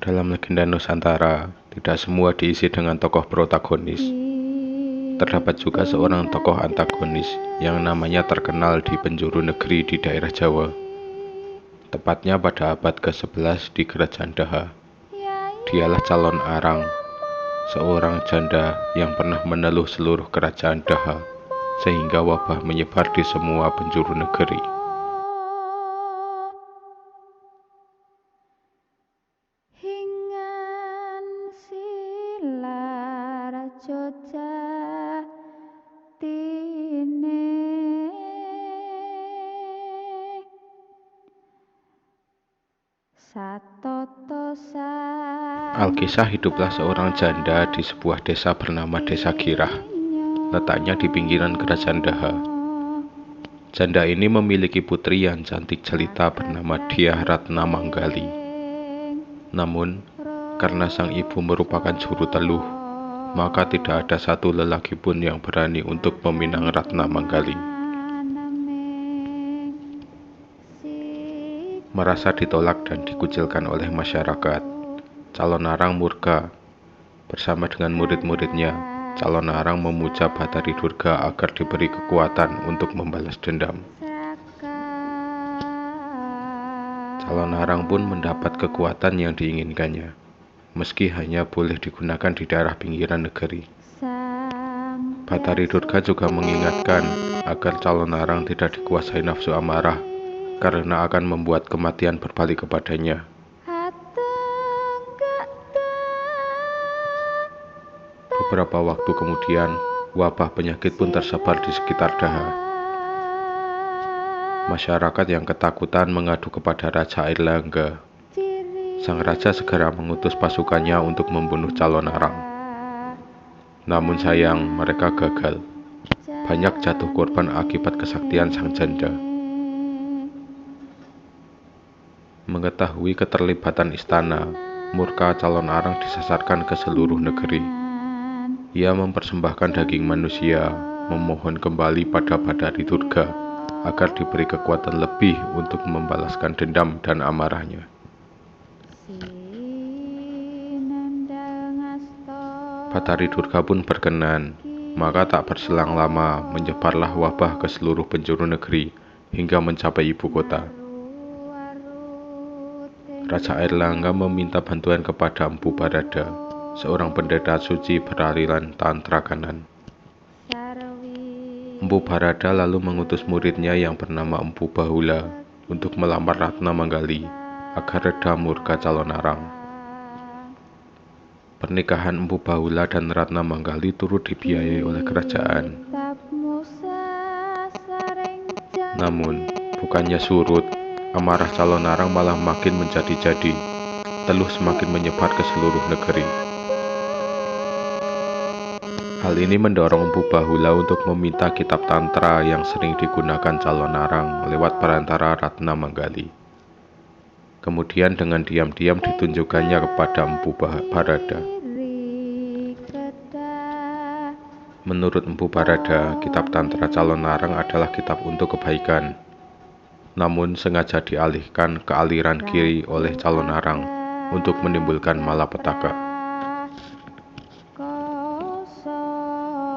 Dalam legenda Nusantara, tidak semua diisi dengan tokoh protagonis. Terdapat juga seorang tokoh antagonis yang namanya terkenal di penjuru negeri di daerah Jawa. Tepatnya pada abad ke-11 di Kerajaan Daha. Dialah Calon Arang, seorang janda yang pernah meneluh seluruh Kerajaan Daha, sehingga wabah menyebar di semua penjuru negeri. Alkisah hiduplah seorang janda di sebuah desa bernama Desa Girah, letaknya di pinggiran Kerajaan Daha. Janda ini memiliki putri yang cantik jelita bernama Dyah Ratna Manggali. Namun, karena sang ibu merupakan juru teluh, maka tidak ada satu lelaki pun yang berani untuk meminang Ratna Manggali. Merasa ditolak dan dikucilkan oleh masyarakat, Calon Arang murka. Bersama dengan murid-muridnya, Calon Arang memuja Bathari Durga agar diberi kekuatan untuk membalas dendam. Calon Arang pun mendapat kekuatan yang diinginkannya, meski hanya boleh digunakan di daerah pinggiran negeri. Bathari Durga juga mengingatkan agar Calon Arang tidak dikuasai nafsu amarah, karena akan membuat kematian berbalik kepadanya. Beberapa waktu kemudian, wabah penyakit pun tersebar di sekitar Daha. Masyarakat yang ketakutan mengadu kepada Raja Airlangga. Sang raja segera mengutus pasukannya untuk membunuh Calon Arang. Namun sayang, mereka gagal. Banyak jatuh korban akibat kesaktian sang janda. Mengetahui keterlibatan istana, murka Calon Arang disasarkan ke seluruh negeri. Ia mempersembahkan daging manusia, memohon kembali pada Bathari Durga agar diberi kekuatan lebih untuk membalaskan dendam dan amarahnya. Bathari Durga pun berkenan, maka tak berselang lama menyebarlah wabah ke seluruh penjuru negeri hingga mencapai ibu kota. Raja Airlangga meminta bantuan kepada Empu Barada, seorang pendeta suci beraliran Tantra Kanan. Empu Barada lalu mengutus muridnya yang bernama Empu Bahula untuk melamar Ratna Manggali agar reda murka Calon Arang. Pernikahan Empu Bahula dan Ratna Manggali turut dibiayai oleh kerajaan. Namun, bukannya surut, amarah Calon Arang malah makin menjadi-jadi. Teluh semakin menyebar ke seluruh negeri. Hal ini mendorong Empu Bahula untuk meminta kitab Tantra yang sering digunakan Calon Arang lewat perantara Ratna Manggali. Kemudian dengan diam-diam ditunjukkannya kepada Empu Barada. Menurut Empu Barada, kitab Tantra Calon Arang adalah kitab untuk kebaikan, namun sengaja dialihkan ke aliran kiri oleh Calon Arang untuk menimbulkan malapetaka.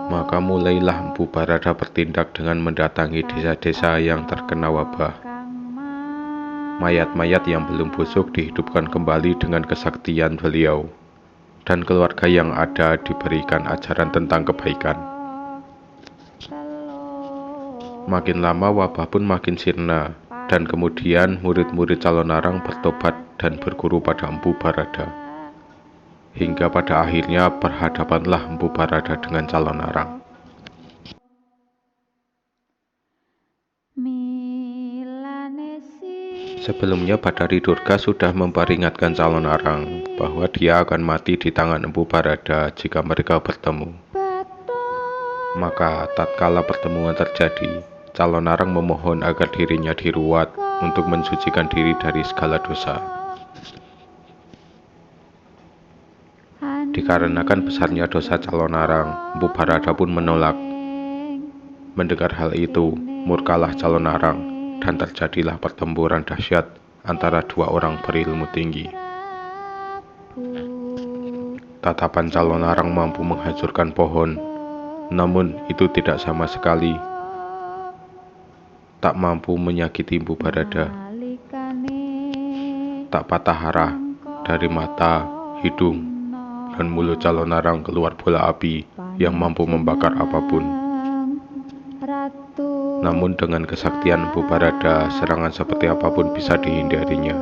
Maka mulailah Empu Barada bertindak dengan mendatangi desa-desa yang terkena wabah. Mayat-mayat yang belum busuk dihidupkan kembali dengan kesaktian beliau, dan keluarga yang ada diberikan ajaran tentang kebaikan. Makin lama wabah pun makin sirna, dan kemudian murid-murid Calon Arang bertobat dan berguru pada Empu Barada. Hingga pada akhirnya berhadapanlah Empu Barada dengan Calon Arang. Sebelumnya Bathari Durga sudah memperingatkan Calon Arang bahwa dia akan mati di tangan Empu Barada jika mereka bertemu. Maka tatkala pertemuan terjadi, Calon Arang memohon agar dirinya diruat untuk mensucikan diri dari segala dosa. Dikarenakan besarnya dosa Calon Arang, Empu Barada pun menolak. Mendengar hal itu, murkalah Calon Arang, dan terjadilah pertempuran dahsyat antara dua orang berilmu tinggi. Tatapan calon arang mampu menghancurkan pohon, namun itu tidak sama sekali tak mampu menyakiti Mpu Barada. Tak patah arah, dari mata, hidung, dan mulut calon arang keluar bola api yang mampu membakar apapun. Namun dengan kesaktian Mpu Barada, serangan seperti apapun bisa dihindarinya.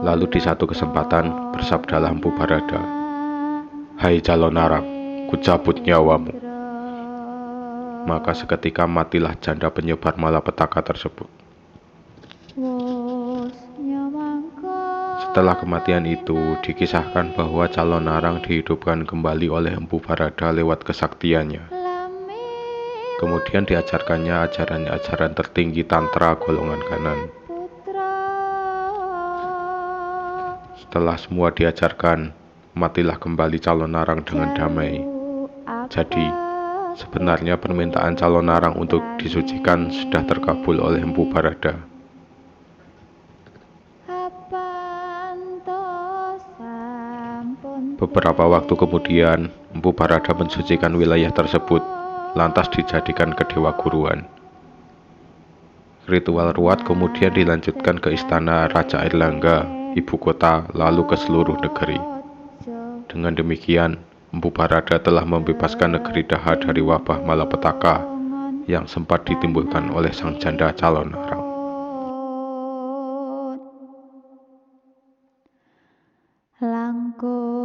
Lalu di satu kesempatan bersabdalah Mpu Barada, "Hai calon arang, kucabut nyawamu." Maka seketika matilah janda penyebar malapetaka tersebut. Setelah kematian itu, dikisahkan bahwa calon arang dihidupkan kembali oleh Mpu Barada lewat kesaktiannya. Kemudian diajarkannya ajaran tertinggi tantra golongan kanan. Setelah semua diajarkan, matilah kembali calon arang dengan damai. Jadi, sebenarnya permintaan calon arang untuk disucikan sudah terkabul oleh Mpu Barada. Beberapa waktu kemudian, Mpu Barada mensucikan wilayah tersebut, lantas dijadikan kedewa guruan. Ritual ruat kemudian dilanjutkan ke istana Raja Airlangga, ibu kota, lalu ke seluruh negeri. Dengan demikian, Mpu Barada telah membebaskan negeri Daha dari wabah malapetaka yang sempat ditimbulkan oleh sang janda calon arang. Langkung